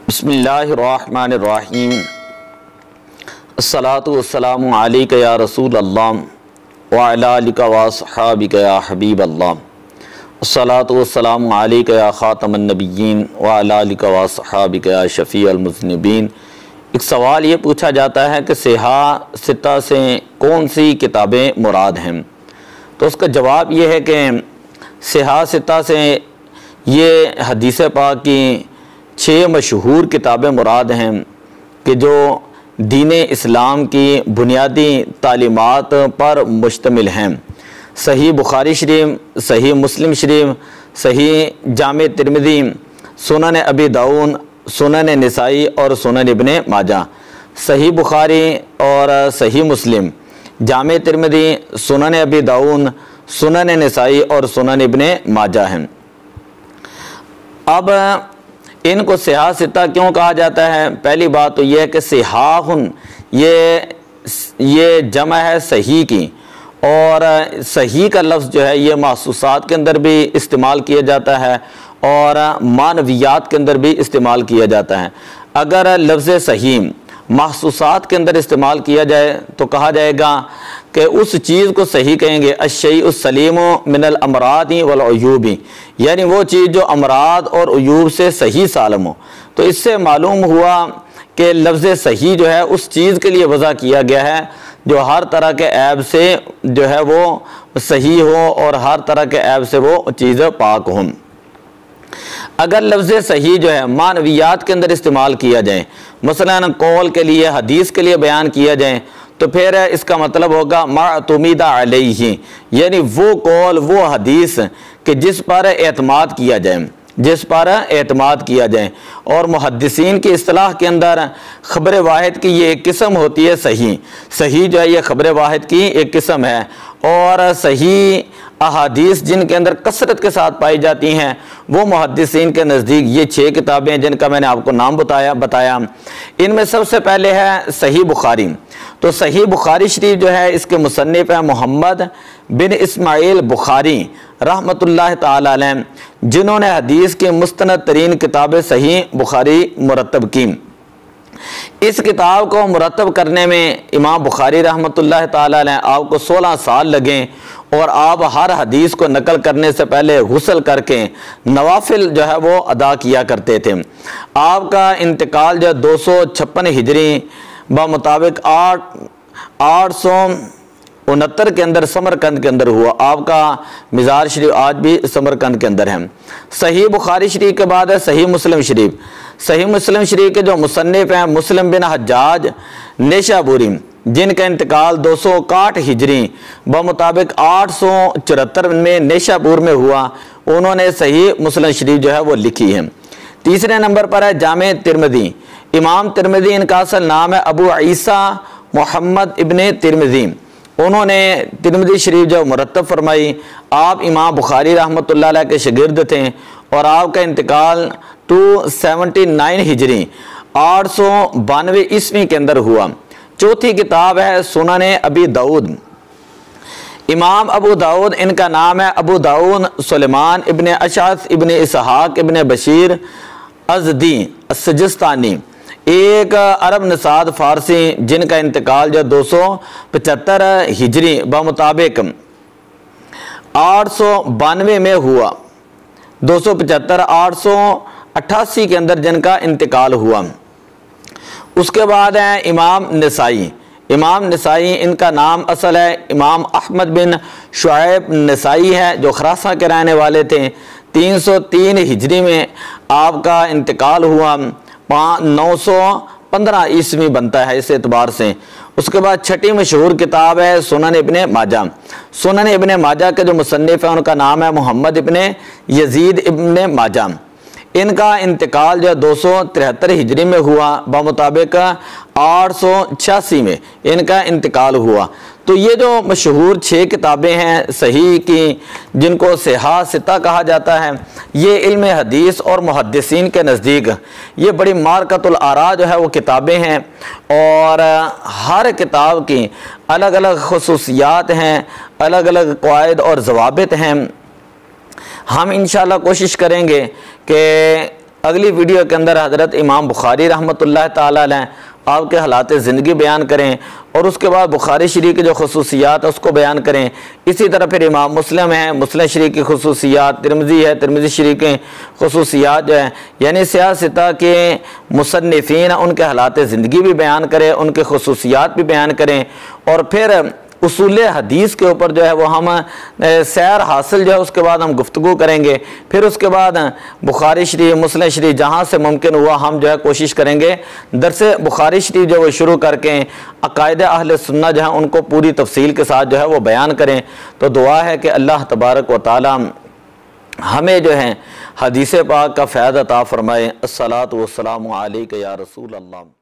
बिस्मिल्लाहिर्रहमानिर्रहीम। अस्सलातु वस्सलामु अलैका या रसूल अल्लाह व अला आलिका व अस्हाबिका या हबीब अल्लाह। अस्सलातु वस्सलामु अलैका या खातमन नबिय्यीन व अला आलिका व अस्हाबिका या शफ़ीअल मुज़निबीन। एक सवाल ये पूछा जाता है कि सिहा सित्ता से कौन सी किताबें मुराद हैं, तो उसका जवाब ये है कि सिहा सित्ता से ये हदीस पाक की 6 मशहूर किताबें मुराद हैं कि जो दीन इस्लाम की बुनियादी तालीमात पर मुश्तमिल हैं। सही बुखारी शरीफ, सही मुस्लिम शरीफ, सही जामे तिरमिज़ी, सुनन अबी दाऊद, सुनन निसाई और सुनन इब्ने माजा। सही बुखारी और सही मुस्लिम, जामे तिरमिज़ी, सुनन अबी दाऊद, सुनन निसाई और सुनन इब्ने माजा हैं। अब इनको सिहा सित्ता क्यों कहा जाता है? पहली बात तो यह है कि सिहाहुन ये जमा है सही की, और सही का लफ्ज़ जो है ये महसूसात के अंदर भी इस्तेमाल किया जाता है और मानवियात के अंदर भी इस्तेमाल किया जाता है। अगर लफ्ज़ सही महसूसात के अंदर इस्तेमाल किया जाए तो कहा जाएगा कि उस चीज़ को सही कहेंगे अश्शयउ सलीमु मिनल अमरादी वल उयूबी, यानी वो चीज़ जो अमराद और उयूब से सही सालम हो। तो इससे मालूम हुआ कि लफ्ज़ सही जो है उस चीज़ के लिए वज़ा किया गया है जो हर तरह के ऐब से जो है वो सही हो और हर तरह के ऐब से वो चीज़ पाक हो। अगर लफ्ज़ सही जो है मानवियात के अंदर इस्तेमाल किया जाए, मसलन कौल के लिए, हदीस के लिए बयान किया जाए, तो फिर इसका मतलब होगा मातुमीदा अलैहि, यानी वो कौल, वो हदीस कि जिस पर एतमाद किया जाए, जिस पर एतमाद किया जाए। और मुहद्दिसीन की इस्तिलाह के अंदर ख़बर वाहिद की ये एक किस्म होती है सही। सही जो है ये ख़बर वाहिद की एक किस्म है, और सही अहादीस जिनके अंदर कसरत के साथ पाई जाती हैं वो मुहद्दिसीन के नज़दीक ये 6 किताबें हैं जिनका मैंने आपको नाम बताया। इनमें सबसे पहले है सही बुखारी। तो सही बुखारी शरीफ जो है इसके मुसन्निफ़ है मोहम्मद बिन इस्माइल बुखारी रहमतुल्लाह ताला अलैह, जिन्होंने हदीस की मुस्तनद तरीन किताब सही बुखारी मुरतब की। इस किताब को मुरतब करने में इमाम बुखारी रहमतुल्लाह ताला अलैह आपको 16 साल लगे, और आप हर हदीस को नकल करने से पहले गुस्ल करके नवाफिल जो है वो अदा किया करते थे। आपका इंतकाल जो 256 हिजरी मुताबिक 869 के अंदर समरकंद के अंदर हुआ। आपका मिज़ार शरीफ आज भी समरकंद के अंदर है। सही बुखारी शरीफ के बाद है सही मुस्लिम शरीफ। सही मुस्लिम शरीफ के जो मुसन्निफ़ हैं मुस्लिम बिन हज्जाज नेशापुरी, जिनका इंतकाल 261 हिजरी मुताबिक 874 में नेशापुर में हुआ, उन्होंने सही मुस्लिम शरीफ जो है वो लिखी है। तीसरे नंबर पर है जामे तिरमिज़ी। इमाम तिरमिज़ी, इनका असल नाम है अबू ईसा मोहम्मद इब्ने तिरमिज़ी। उन्होंने तिरमिज़ी शरीफ जो मुरतब फरमाई। आप इमाम बुखारी रहमतुल्लाह अलैह के शागिर्द थे, और आपका इंतकाल 279 हिजरी 892 ईस्वी के अंदर हुआ। चौथी किताब है सुनन अबी दाऊद। इमाम अबू दाऊद, इनका नाम है अबू दाऊद सुलेमान इब्ने अशअस इब्ने इसहाक इब्ने बशीर अज़दी सजिस्तानी, एक अरब नसाद फारसी, जिनका इंतकाल जो 275 हिजरी मुताबिक 892 में हुआ। 275 888 के अंदर जिनका इंतकाल हुआ। उसके बाद है इमाम नसाई। इमाम नसाई, इनका नाम असल है इमाम अहमद बिन शुएब नसाई है, जो खरासा के रहने वाले थे। 303 हिजरी में आपका इंतकाल हुआ। 915 ईस्वी बनता है इस एतबार से। उसके बाद छठी मशहूर किताब है सुनन इब्ने माजा। सुनन इब्ने माजा के जो मुसन्निफ़ है उनका नाम है मोहम्मद इब्ने यजीद इब्ने माजा। इनका इंतकाल जो 273 हिजरी में हुआ, मुताबिक 886 में इनका इंतकाल हुआ। तो ये जो मशहूर 6 किताबें हैं सही की, जिनको सिहा सित्ता कहा जाता है, ये इल्म हदीस और मुहद्दिसीन के नज़दीक ये बड़ी मारकतुल आरा जो है वो किताबें हैं, और हर किताब की अलग अलग खुसूसियात हैं, अलग अलग क़वाइद और ज़वाबित हैं। हम इंशाअल्लाह कोशिश करेंगे कि अगली वीडियो के अंदर हज़रत इमाम बुखारी रहमतुल्लाह ताला अलैह आपके हालात ज़िंदगी बयान करें और उसके बाद बुखारी शरीफ की जो खसूसियात है उसको बयान करें। इसी तरह फिर इमाम मुस्लिम है, मुस्लिम शरीफ की खसूसियात, तिरमिज़ी है, तिरमिज़ी शरीफ की खसूसियात जो है यानी सियासता के मुसन्निफ़ीन उनके हालात ज़िंदगी भी बयान करें, उनके खसूसियात भी बयान करें। और फिर उसूल हदीस के ऊपर जो है वो हम सैर हासिल जो है उसके बाद हम गुफ्तगू करेंगे। फिर उसके बाद बुखारी शरीफ, मुस्लिम शरीफ जहाँ से मुमकिन हुआ हम जो है कोशिश करेंगे दरस बुखारी शरीफ जो वो शुरू करके अकायद अहले सुन्नत जो है उनको पूरी तफसील के साथ जो है वो बयान करें। तो दुआ है कि अल्लाह तबारक व तआला हमें जो है हदीस पाक का फ़ैज़ अता फ़रमाए। अस्सलातु वस्सलामु अलैका या रसूल अल्लाह।